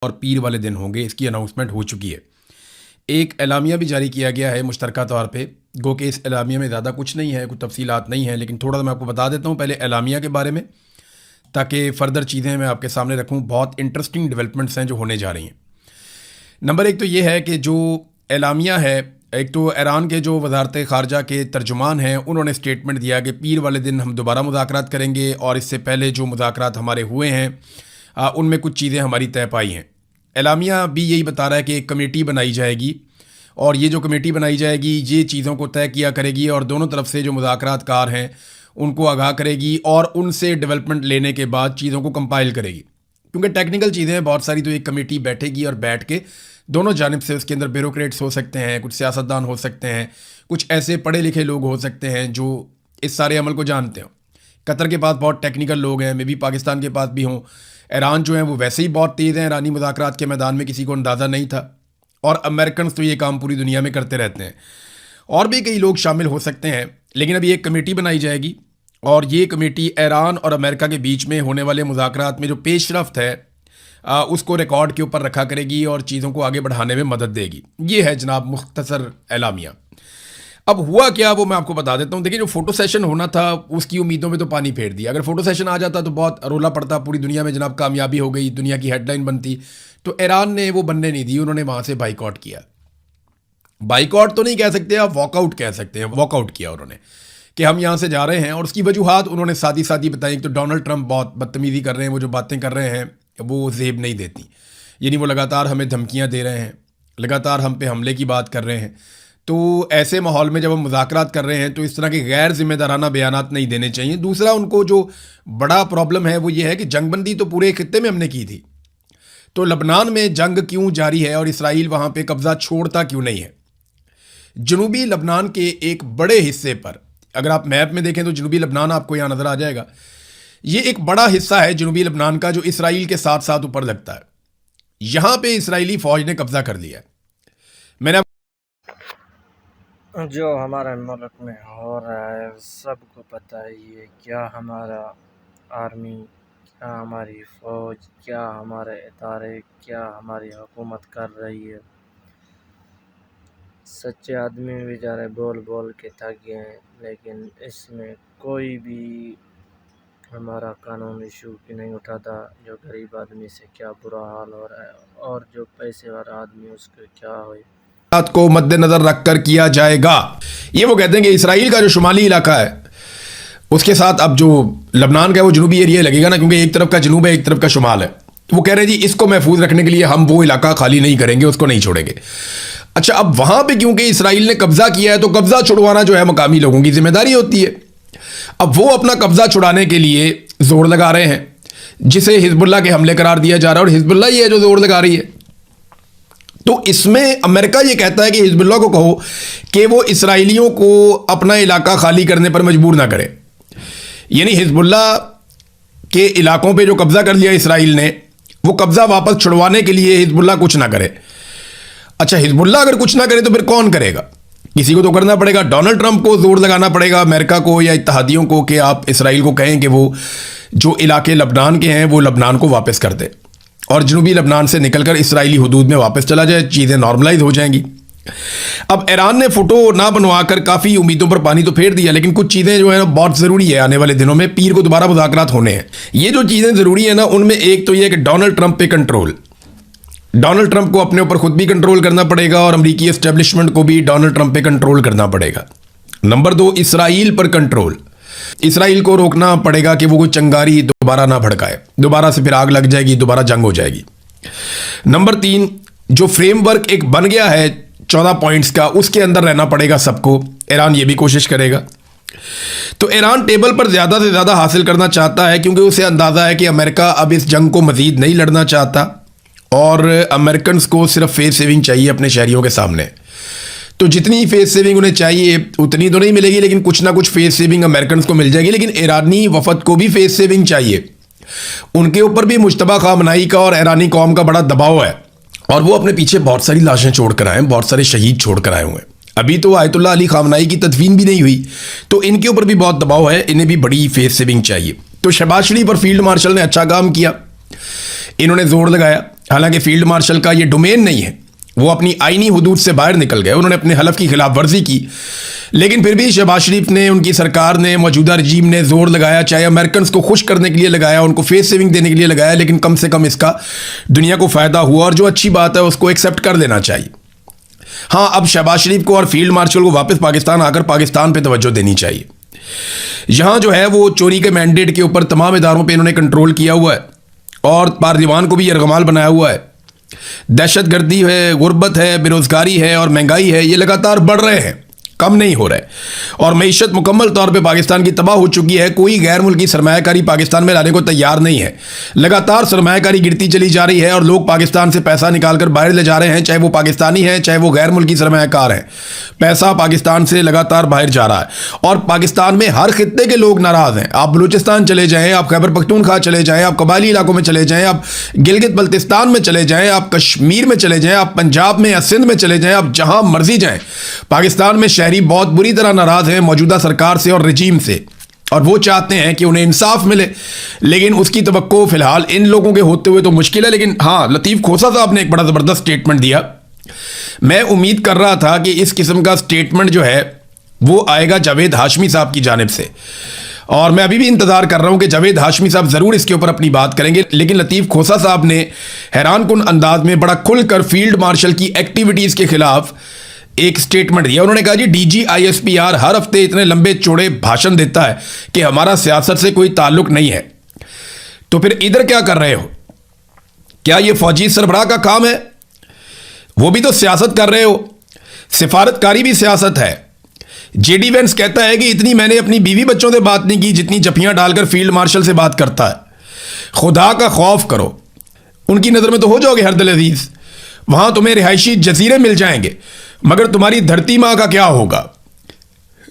और पीर वाले दिन होंगे, इसकी अनाउंसमेंट हो चुकी है। एक एलामिया भी जारी किया गया है मुश्तरका तौर पे, गो कि इस एलामिया में ज़्यादा कुछ नहीं है, कुछ तफसीलात नहीं है, लेकिन थोड़ा सा मैं आपको बता देता हूँ पहले एलामिया के बारे में, ताकि फ़र्दर चीज़ें मैं आपके सामने रखूँ। बहुत इंटरेस्टिंग डेवलपमेंट्स हैं जो होने जा रही हैं। नंबर एक तो ये है कि जो एलामिया है, एक तो ईरान के जो वजारत ख़ारजा के तर्जुमान हैं उन्होंने स्टेटमेंट दिया कि पीर वाले दिन हम दोबारा मुज़ाकरात करेंगे, और इससे पहले जो मुज़ाकरात हमारे हुए हैं उनमें कुछ चीज़ें हमारी तय पाई हैं। एलामिया भी यही बता रहा है कि एक कमेटी बनाई जाएगी, और ये जो कमेटी बनाई जाएगी ये चीज़ों को तय किया करेगी और दोनों तरफ से जो मुज़ाकरात कार हैं उनको आगाह करेगी और उनसे डेवलपमेंट लेने के बाद चीज़ों को कंपाइल करेगी। क्योंकि टेक्निकल चीज़ें हैं बहुत सारी, तो एक कमेटी बैठेगी और बैठ के दोनों जानिब से, उसके अंदर ब्यूरोक्रेट्स हो सकते हैं, कुछ सियासतदान हो सकते हैं, कुछ ऐसे पढ़े लिखे लोग हो सकते हैं जो इस सारे अमल को जानते हो। कतर के पास बहुत टेक्निकल लोग हैं, मे भी पाकिस्तान के पास भी हों। ईरान जो है वो वैसे ही बहुत तेज़ हैं, ईरानी मुज़ाकरात के मैदान में किसी को अंदाज़ा नहीं था, और अमेरिकन तो ये काम पूरी दुनिया में करते रहते हैं। और भी कई लोग शामिल हो सकते हैं, लेकिन अभी एक कमेटी बनाई जाएगी और ये कमेटी ईरान और अमेरिका के बीच में होने वाले मुज़ाकरात में जो पेशरफ्त है उसको रिकॉर्ड के ऊपर रखा करेगी और चीज़ों को आगे बढ़ाने में मदद देगी। ये है जनाब मुख्तसर एलामिया। अब हुआ क्या वो मैं आपको बता देता हूँ। देखिए, जो फ़ोटो सेशन होना था उसकी उम्मीदों में तो पानी फेर दिया। अगर फ़ोटो सेशन आ जाता तो बहुत रोला पड़ता, पूरी दुनिया में जनाब कामयाबी हो गई, दुनिया की हेडलाइन बनती। तो ईरान ने वो बनने नहीं दी, उन्होंने वहाँ से बाइकआउट किया। बाइकआउट तो नहीं कह सकते आप, वॉकआउट कह सकते हैं। वॉकआउट किया उन्होंने कि हम यहाँ से जा रहे हैं, और उसकी वजूहात उन्होंने सादी सादी बताई। तो डोनाल्ड ट्रंप बहुत बदतमीज़ी कर रहे हैं, वो जो बातें कर रहे हैं वो जेब नहीं देती, यानी वो लगातार हमें धमकियाँ दे रहे हैं, लगातार हम पे हमले की बात कर रहे हैं। तो ऐसे माहौल में जब हम मुज़ाकरात कर रहे हैं तो इस तरह के गैर जिम्मेदाराना बयानात नहीं देने चाहिए। दूसरा, उनको जो बड़ा प्रॉब्लम है वो ये है कि जंगबंदी तो पूरे खित्ते में हमने की थी, तो लबनान में जंग क्यों जारी है और इसराइल वहाँ पे कब्ज़ा छोड़ता क्यों नहीं है। जनूबी लबनान के एक बड़े हिस्से पर, अगर आप मैप में देखें तो जनूबी लबनान आपको यहाँ नज़र आ जाएगा। ये एक बड़ा हिस्सा है जनूबी लबनान का जो इसराइल के साथ साथ ऊपर लगता है। यहाँ पे इसराइली फ़ौज ने कब्ज़ा कर लिया है। मैंने जो हमारे मुल्क में हो रहा है सबको पता है। ये क्या हमारा आर्मी, क्या हमारी फ़ौज, क्या हमारे इदारे, क्या हमारी हुकूमत कर रही है। सच्चे आदमी बेचारे बोल बोल के थक गए हैं, लेकिन इसमें कोई भी हमारा कानून इशू की नहीं उठाता। जो गरीब आदमी से क्या बुरा हाल हो रहा है, और जो पैसे वाला आदमी उसको क्या हो। बात को मद्देनजर रखकर किया जाएगा। ये वो कहते हैं कि इसराइल का जो शुमाली इलाका है उसके साथ अब जो लबनान का वो जनूबी एरिया लगेगा ना, क्योंकि एक तरफ का जनूब है एक तरफ का शुमाल है। वो कह रहे हैं जी इसको महफूज रखने के लिए हम वो इलाका खाली नहीं करेंगे, उसको नहीं छोड़ेंगे। अच्छा, अब वहां पे क्योंकि इसराइल ने कब्जा किया है तो कब्जा छुड़वाना जो है मकामी लोगों की जिम्मेदारी होती है। अब वो अपना कब्जा छुड़ाने के लिए जोर लगा रहे हैं, जिसे हिजबुल्लाह के हमले करार दिया जा रहा है, और हिजबुल्लाह ही है जो जोर लगा रही है। तो इसमें अमेरिका ये कहता है कि हिजबुल्लाह को कहो कि वो इसराइलियों को अपना इलाका खाली करने पर मजबूर ना करे, यानी हिजबुल्लाह के इलाकों पे जो कब्जा कर लिया इसराइल ने, वो कब्जा वापस छुड़वाने के लिए हिजबुल्लाह कुछ ना करे। अच्छा, हिजबुल्लाह अगर कुछ ना करे तो फिर कौन करेगा? किसी को तो करना पड़ेगा। डोनाल्ड ट्रंप को जोर लगाना पड़ेगा, अमेरिका को या इत्तहादियों को, कि आप इसराइल को कहें कि वो जो इलाके लबनान के हैं वो लबनान को वापस कर दे और जनूबी लबनान से निकलकर इसराइली हुदूद में वापस चला जाए, चीज़ें नॉर्मलाइज हो जाएंगी। अब ईरान ने फ़ोटो ना बनवाकर काफ़ी उम्मीदों पर पानी तो फेर दिया, लेकिन कुछ चीज़ें जो है ना बहुत ज़रूरी है आने वाले दिनों में। पीर को दोबारा मुज़ाकरात होने हैं। ये जो चीज़ें ज़रूरी है ना, उनमें एक तो ये है कि डोनाल्ड ट्रंप पे कंट्रोल। डोनाल्ड ट्रंप को अपने ऊपर खुद भी कंट्रोल करना पड़ेगा और अमरीकी एस्टेब्लिशमेंट को भी डोनाल्ड ट्रंप पे कंट्रोल करना पड़ेगा। नंबर 2, इसराइल पर कंट्रोल। इसराइल को रोकना पड़ेगा कि वो कोई चंगारी दोबारा ना भड़काए, दोबारा से फिर आग लग जाएगी, दोबारा जंग हो जाएगी। नंबर 3, जो फ्रेमवर्क एक बन गया है 14 पॉइंट्स का, उसके अंदर रहना पड़ेगा सबको। ईरान ये भी कोशिश करेगा। तो ईरान टेबल पर ज़्यादा से ज़्यादा हासिल करना चाहता है, क्योंकि उसे अंदाज़ा है कि अमेरिका अब इस जंग को मज़ीद नहीं लड़ना चाहता और अमेरिकन को सिर्फ फेस सेविंग चाहिए अपने शहरियों के सामने। तो जितनी फेस सेविंग उन्हें चाहिए उतनी तो नहीं मिलेगी, लेकिन कुछ ना कुछ फेस सेविंग अमेरिकन को मिल जाएगी। लेकिन ईरानी वफद को भी फेस सेविंग चाहिए। उनके ऊपर भी मुश्तबा खामनाई का और ईरानी कौम का बड़ा दबाव है, और वो अपने पीछे बहुत सारी लाशें छोड़ कर आए, बहुत सारे शहीद छोड़ कर आए हुए हैं। अभी तो आयतुल्लाह अली खामनाई की तदफीन भी नहीं हुई, तो इनके ऊपर भी बहुत दबाव है, इन्हें भी बड़ी फेस सेविंग चाहिए। तो शहबाज शरीफ और फील्ड मार्शल ने अच्छा काम किया, इन्होंने जोर लगाया। हालांकि फील्ड मार्शल का ये डोमेन नहीं है, वो अपनी आईनी हुदूद से बाहर निकल गए, उन्होंने अपने हलफ की खिलाफ वर्जी की। लेकिन फिर भी शहबाज शरीफ ने, उनकी सरकार ने, मौजूदा रजीम ने जोर लगाया, चाहे अमेरिकन को खुश करने के लिए लगाया, उनको फेस सेविंग देने के लिए लगाया, लेकिन कम से कम इसका दुनिया को फ़ायदा हुआ और जो अच्छी बात है उसको एक्सेप्ट कर देना चाहिए। हाँ, अब शहबाज शरीफ को और फील्ड मार्शल को वापस पाकिस्तान आकर पाकिस्तान पर तवज्जो देनी चाहिए। यहाँ जो है वो चोरी के मैंडेट के ऊपर तमाम इदारों पर इन्होंने कंट्रोल किया हुआ है और पार्लिमान को भी यरगमाल बनाया हुआ है। दहशतगर्दी है, गुर्बत है, बेरोज़गारी है और महंगाई है, ये लगातार बढ़ रहे हैं, कम नहीं हो रहे। और मईशत मुकम्मल तौर पे पाकिस्तान की तबाह हो चुकी है। कोई गैर मुल्की सरमायाकारी पाकिस्तान में लाने को तैयार नहीं है। लगातार सरमायाकारी गिरती चली जा रही है और लोग पाकिस्तान से पैसा निकाल कर बाहर ले जा रहे हैं, चाहे वो पाकिस्तानी हैं, चाहे वो गैर मुल्की सरमायाकार हैं। पैसा पाकिस्तान से लगातार बाहर जा रहा है और पाकिस्तान में हर खित्ते के लोग नाराज़ हैं। आप बलूचिस्तान चले जाएँ, आप खैबर पख्तूनख्वा चले जाएँ, आप कबायली इलाकों में चले जाएँ, आप गिलगित बल्तिस्तान में चले जाएँ, आप कश्मीर में चले जाएँ, आप पंजाब में या सिंध में चले जाएँ, आप जहाँ मर्जी जाएँ, पाकिस्तान में शहरी बहुत बुरी तरह नाराज़ हैं मौजूदा सरकार से और रजीम से, और वो चाहते हैं कि उन्हें इंसाफ मिले। लेकिन उसकी तवक्को फिलहाल इन लोगों के होते हुए तो मुश्किल है। लेकिन हाँ, लतीफ़ खोसा साहब ने एक बड़ा ज़बरदस्त स्टेटमेंट दिया। मैं उम्मीद कर रहा था कि इस किस्म का स्टेटमेंट जो है वो आएगा जावेद हाशमी साहब की जानिब से, और मैं अभी भी इंतज़ार कर रहा हूं कि जावेद हाशमी साहब ज़रूर इसके ऊपर अपनी बात करेंगे। लेकिन लतीफ़ खोसा साहब ने हैरानकुन अंदाज में बड़ा खुलकर फील्ड मार्शल की एक्टिविटीज़ के खिलाफ एक स्टेटमेंट दिया। उन्होंने कहा जी, DGISPR हर हफ्ते इतने लंबे चौड़े भाषण देता है कि हमारा सियासत से कोई ताल्लुक नहीं है, तो फिर इधर क्या कर रहे हो? क्या ये फौजी सरबराह का काम है? वो भी तो सियासत कर रहे हो, सिफारतकारी भी सियासत है। JD Vance कहता है कि इतनी मैंने अपनी बीवी बच्चों से बात नहीं की जितनी जफियां डालकर फील्ड मार्शल से बात करता है। खुदा का खौफ करो, उनकी नज़र में तो हो जाओगे हरदल अजीज, वहां तुम्हें रिहायशी जजीरे मिल जाएंगे, मगर तुम्हारी धरती माँ का क्या होगा?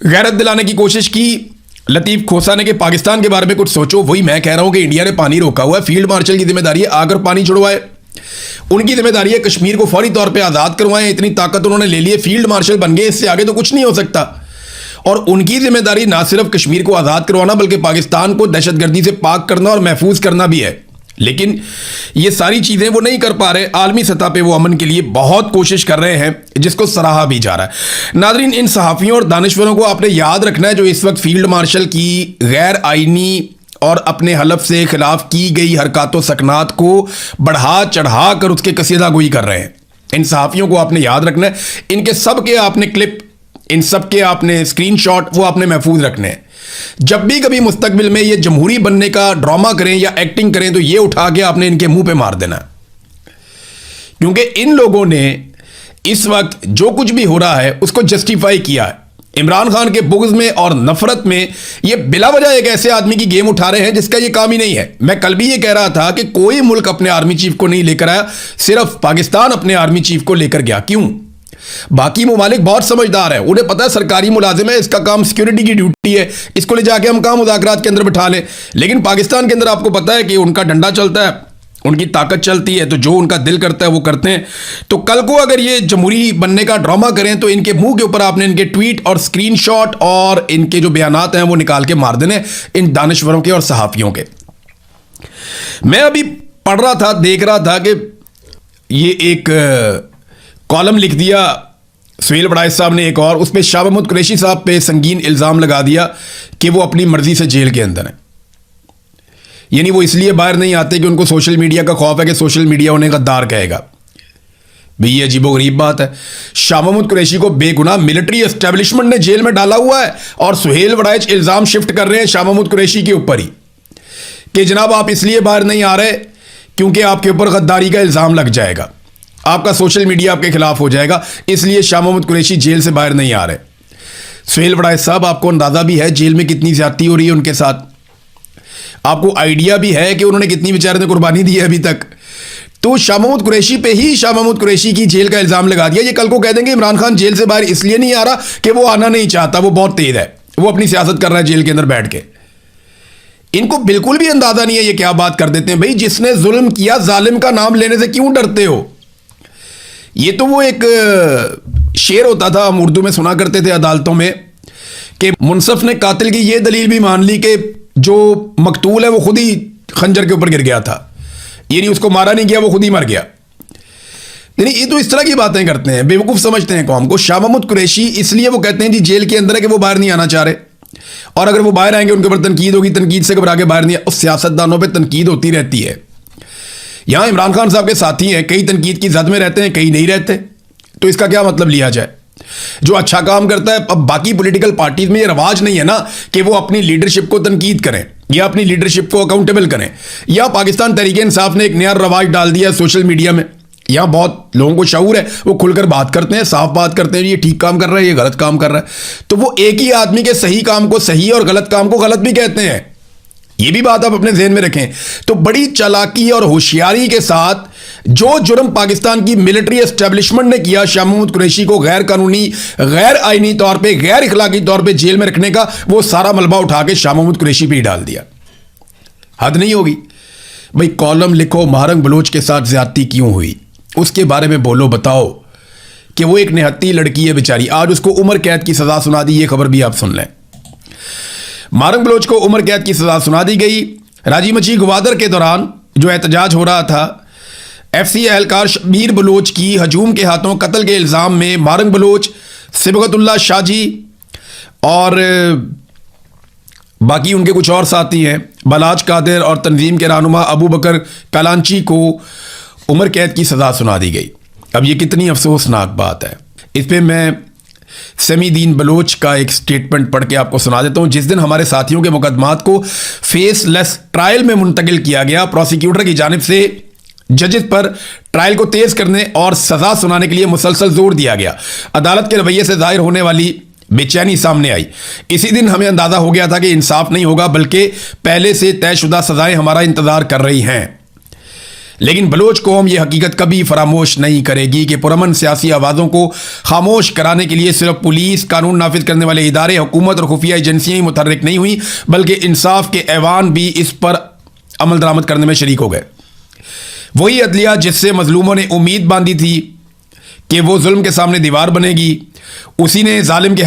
गैरत दिलाने की कोशिश की लतीफ़ खोसा ने कि पाकिस्तान के बारे में कुछ सोचो। वही मैं कह रहा हूं कि इंडिया ने पानी रोका हुआ है, फील्ड मार्शल की जिम्मेदारी है आकर पानी छुड़वाए। उनकी जिम्मेदारी है कश्मीर को फौरी तौर पे आज़ाद करवाएं। इतनी ताकत उन्होंने ले ली है, फील्ड मार्शल बन गए, इससे आगे तो कुछ नहीं हो सकता। और उनकी जिम्मेदारी ना सिर्फ कश्मीर को आज़ाद करवाना बल्कि पाकिस्तान को दहशतगर्दी से पाक करना और महफूज करना भी है। लेकिन ये सारी चीज़ें वो नहीं कर पा रहे। आलमी सतह पे वो अमन के लिए बहुत कोशिश कर रहे हैं, जिसको सराहा भी जा रहा है। नाज़रीन, इन सहाफ़ियों और दानिश्वरों को आपने याद रखना है जो इस वक्त फील्ड मार्शल की गैर आईनी और अपने हलफ से खिलाफ की गई हरकतों सकनात को बढ़ा चढ़ा कर उसके कसीदा गोई कर रहे हैं। इन सहाफ़ियों को आपने याद रखना है। इनके सब के आपने क्लिप, इन सब के आपने स्क्रीनशॉट वो आपने महफूज रखने हैं। जब भी कभी मुस्तकबिल में ये जमहूरी बनने का ड्रामा करें या एक्टिंग करें तो ये उठा के आपने इनके मुंह पे मार देना, क्योंकि इन लोगों ने इस वक्त जो कुछ भी हो रहा है उसको जस्टिफाई किया है। इमरान खान के बुग़्ज़ में और नफरत में ये बिला वजह एक ऐसे आदमी की गेम उठा रहे हैं जिसका ये काम ही नहीं है। मैं कल भी ये कह रहा था कि कोई मुल्क अपने आर्मी चीफ को नहीं लेकर आया, सिर्फ पाकिस्तान अपने आर्मी चीफ को लेकर गया। क्यों? बाकी मुमालिक बहुत समझदार है, उन्हें पता है सरकारी मुलाजिम है, इसका काम सिक्योरिटी की ड्यूटी है, इसको ले जाके हम काम मुज़ाकरात के अंदर बिठा लें। लेकिन पाकिस्तान के अंदर आपको पता है कि उनका डंडा चलता है, उनकी ताकत चलती है, तो जो उनका दिल करता है वो करते हैं। तो कल को अगर ये जमहूरी बनने का ड्रामा करें तो इनके मुंह के ऊपर आपने इनके ट्वीट और स्क्रीनशॉट और इनके जो बयानात हैं वो निकाल के मार देने, इन दानिश्वरों के और सहाफ़ियों के। मैं अभी पढ़ रहा था, देख रहा था कि ये एक कॉलम लिख दिया सुहेल बड़ाइश साहब ने एक, और उस पर शाह महमूद कुरैशी साहब पे संगीन इल्ज़ाम लगा दिया कि वो अपनी मर्जी से जेल के अंदर हैं। यानी वो इसलिए बाहर नहीं आते कि उनको सोशल मीडिया का खौफ है कि सोशल मीडिया उन्हें गद्दार कहेगा। भाई ये अजीबोगरीब बात है। शाह महमूद कुरैशी को बेगुनाह मिलिट्री एस्टेब्लिशमेंट ने जेल में डाला हुआ है और सुहेल बड़ाइश इल्ज़ाम शिफ्ट कर रहे हैं शाह महमूद कुरैशी के ऊपर ही कि जनाब आप इसलिए बाहर नहीं आ रहे क्योंकि आपके ऊपर गद्दारी का इल्ज़ाम लग जाएगा, आपका सोशल मीडिया आपके खिलाफ हो जाएगा, इसलिए शाह महमूद कुरैशी जेल से बाहर नहीं आ रहे। सुहेल बड़ाइश साहब, आपको अंदाज़ा भी है जेल में कितनी ज्यादती हो रही है उनके साथ, आपको आइडिया भी है कि उन्होंने कितनी बेचारे ने कुर्बानी दी है अभी तक। तो शाह महमूद कुरैशी पे ही शाह महमूद कुरैशी की जेल का इल्ज़ाम लगा दिया। ये कल को कह देंगे इमरान खान जेल से बाहर इसलिए नहीं आ रहा कि वो आना नहीं चाहता, वो बहुत तेज है, वो अपनी सियासत कर रहा है जेल के अंदर बैठ के। इनको बिल्कुल भी अंदाज़ा नहीं है ये क्या बात कर देते हैं। भाई जिसने जुल्म किया जालिम का नाम लेने से क्यों डरते हो? ये तो वो एक शेर होता था, हम उर्दू में सुना करते थे अदालतों में, कि मुनसफ ने कातिल की ये दलील भी मान ली कि जो मकतूल है वो खुद ही खंजर के ऊपर गिर गया था, ये नहीं उसको मारा नहीं गया, वो खुद ही मर गया। यानी ये तो इस तरह की बातें करते हैं, बेवकूफ़ समझते हैं कौम को। शाह महमूद कुरैशी इसलिए वो कहते हैं जी जेल के अंदर है कि वो बाहर नहीं आना चाह रहे, और अगर वो बाहर आएंगे उनके ऊपर तनकीद होगी, तनकीद से घबरा के बाहर नहीं। उस सियासतदानों पर तनकीद होती रहती है। यहाँ इमरान खान साहब के साथी हैं, कई तनकीद की जद में रहते हैं, कई नहीं रहते, तो इसका क्या मतलब लिया जाए? जो अच्छा काम करता है, अब बाकी पॉलिटिकल पार्टीज में ये रवाज नहीं है ना कि वो अपनी लीडरशिप को तनकीद करें या अपनी लीडरशिप को अकाउंटेबल करें। या पाकिस्तान तहरीक इंसाफ ने एक नया रवाज डाल दिया सोशल मीडिया में। यहाँ बहुत लोगों को शऊर है, वो खुलकर बात करते हैं, साफ बात करते हैं, ये ठीक काम कर रहा है, ये गलत काम कर रहा है। तो वो एक ही आदमी के सही काम को सही और गलत काम को गलत भी कहते हैं। ये भी बात आप अपने ज़हन में रखें। तो बड़ी चालाकी और होशियारी के साथ जो जुर्म पाकिस्तान की मिलिट्री एस्टेब्लिशमेंट ने किया, शाह महमूद कुरैशी को गैर कानूनी, गैर आईनी तौर पे, गैर इखलाकी तौर पे जेल में रखने का, वो सारा मलबा उठा के शाह महमूद कुरैशी पे ही डाल दिया। हद नहीं होगी भाई? कॉलम लिखो महारंग बलोच के साथ ज्यादती क्यों हुई, उसके बारे में बोलो, बताओ कि वो एक निहत्ती लड़की है बेचारी, आज उसको उम्र कैद की सजा सुना दी। ये खबर भी आप सुन लें। महारंग बलोच को उम्र कैद की सजा सुना दी गई। राजी मची गवादर के दौरान जो एहतजाज हो रहा था, एफसी एहलकार शबीर बलोच की हजूम के हाथों कत्ल के इल्ज़ाम में महारंग बलोच, सिबगतुल्लाह शाहजी और बाकी उनके कुछ और साथी हैं, बलाज कादिर और तंजीम के रहनुमा अबू बकर कलांची को उम्र कैद की सज़ा सुना दी गई। अब ये कितनी अफसोसनाक बात है। इस पर मैं समीदीन बलोच का एक स्टेटमेंट पढ़ के आपको सुना देता हूँ। जिस दिन हमारे साथियों के मुकदमात को फेसलेस ट्रायल में मुंतकिल किया गया, प्रोसिक्यूटर की जानिब से जजेस पर ट्रायल को तेज करने और सजा सुनाने के लिए मुसलसल जोर दिया गया। अदालत के रवैये से जाहिर होने वाली बेचैनी सामने आई। इसी दिन हमें अंदाजा हो गया था कि इंसाफ नहीं होगा, बल्कि पहले से तयशुदा सजाएं हमारा इंतजार कर रही हैं। लेकिन बलोच कौम यह हकीकत कभी फरामोश नहीं करेगी कि पुरअमन सियासी आवाज़ों को खामोश कराने के लिए सिर्फ पुलिस, कानून नाफिज करने वाले इदारे, हुकूमत और खुफिया एजेंसियां ही मुतहर्रिक नहीं हुई, बल्कि इंसाफ के ऐवान भी इस पर अमल दरामद करने में शरीक हो गए। वही अदलिया जिससे मजलूमों ने उम्मीद बांधी थी कि वो जुल्म के सामने दीवार बनेगी, उसी ने जालिम के